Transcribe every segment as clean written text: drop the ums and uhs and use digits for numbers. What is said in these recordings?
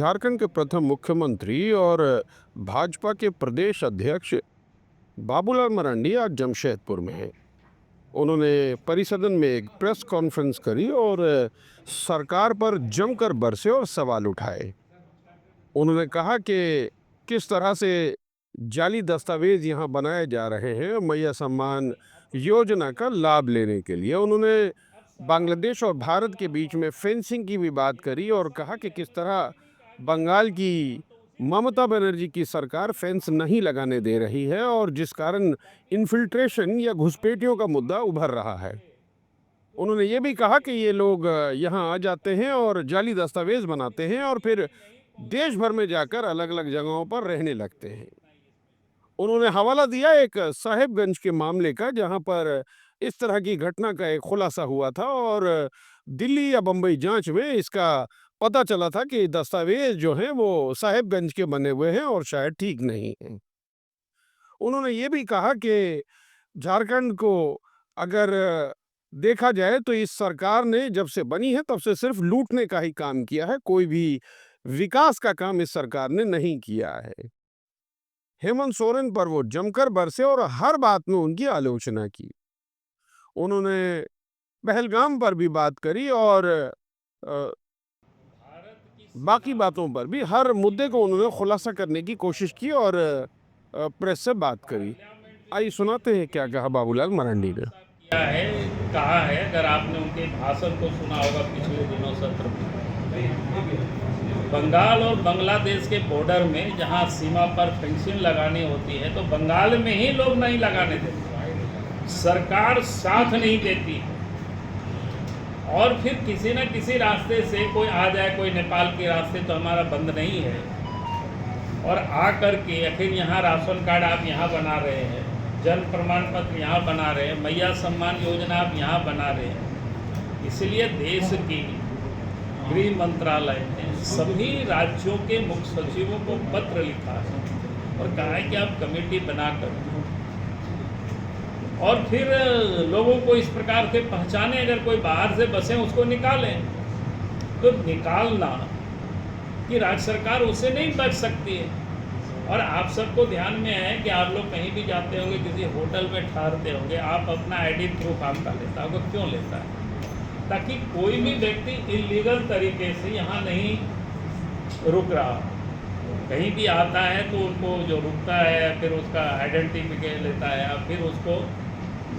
झारखंड के प्रथम मुख्यमंत्री और भाजपा के प्रदेश अध्यक्ष बाबूलाल मरांडी आज जमशेदपुर में हैं। उन्होंने परिसदन में एक प्रेस कॉन्फ्रेंस करी और सरकार पर जमकर बरसे और सवाल उठाए। उन्होंने कहा कि किस तरह से जाली दस्तावेज यहाँ बनाए जा रहे हैं मैया सम्मान योजना का लाभ लेने के लिए। उन्होंने बांग्लादेश और भारत के बीच में फेंसिंग की भी बात करी और कहा कि किस तरह बंगाल की ममता बनर्जी की सरकार फेंस नहीं लगाने दे रही है और जिस कारण इन्फिल्ट्रेशन या घुसपैठियों का मुद्दा उभर रहा है। उन्होंने ये भी कहा कि ये लोग यहाँ आ जाते हैं और जाली दस्तावेज बनाते हैं और फिर देश भर में जाकर अलग अलग जगहों पर रहने लगते हैं। उन्होंने हवाला दिया एक साहेबगंज के मामले का, जहां पर इस तरह की घटना का एक खुलासा हुआ था और दिल्ली या बम्बई जांच में इसका पता चला था कि दस्तावेज जो हैं वो साहेबगंज के बने हुए हैं और शायद ठीक नहीं हैं। उन्होंने ये भी कहा कि झारखंड को अगर देखा जाए तो इस सरकार ने जब से बनी है तब से सिर्फ लूटने का ही काम किया है, कोई भी विकास का काम इस सरकार ने नहीं किया है। हेमंत सोरेन पर वो जमकर बरसे और हर बात में उनकी आलोचना की। उन्होंने पहलगाम पर भी बात करी और अ, बाकी बातों पर भी हर मुद्दे को उन्होंने खुलासा करने की कोशिश की और प्रेस से बात करी। आइए सुनाते हैं क्या कहा बाबूलाल मरांडी ने। क्या है कहा है, अगर आपने उनके भाषण को सुना होगा पिछले दिनों सत्र में, बंगाल और बांग्लादेश के बॉर्डर में जहां सीमा पर फेंसिंग लगानी होती है तो बंगाल में ही लोग नहीं लगाने देते, सरकार साथ नहीं देती और फिर किसी न किसी रास्ते से कोई आ जाए, कोई नेपाल के रास्ते तो हमारा बंद नहीं है, और आ करके आखिर यहाँ राशन कार्ड आप यहाँ बना रहे हैं, जन्म प्रमाण पत्र यहाँ बना रहे हैं, मैया सम्मान योजना आप यहाँ बना रहे हैं। इसलिए देश की गृह मंत्रालय ने सभी राज्यों के मुख्य सचिवों को पत्र लिखा है और कहा है कि आप कमेटी बनाकर और फिर लोगों को इस प्रकार से पहचाने, अगर कोई बाहर से बसें उसको निकालें, तो निकालना कि राज्य सरकार उससे नहीं बच सकती है। और आप सबको ध्यान में है कि आप लोग कहीं भी जाते होंगे, किसी होटल में ठहरते होंगे, आप अपना आईडी प्रूफ आपका लेता होगा। क्यों लेता है? ताकि कोई भी व्यक्ति इलीगल तरीके से यहाँ नहीं रुक रहा, कहीं भी आता है तो उनको जो रुकता है फिर उसका आइडेंटिफिकेशन लेता है, फिर उसको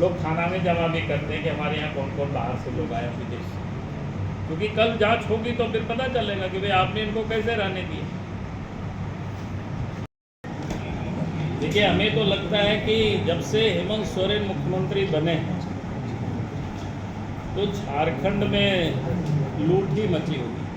लोग थाना में जमा भी करते हैं कि हमारे यहाँ कौन कौन बाहर से लोग आए विदेश से, क्योंकि कल जांच होगी तो फिर पता चलेगा कि भाई आपने इनको कैसे रहने दिए। देखिए, हमें तो लगता है कि जब से हेमंत सोरेन मुख्यमंत्री बने तो झारखंड में लूट ही मची होगी।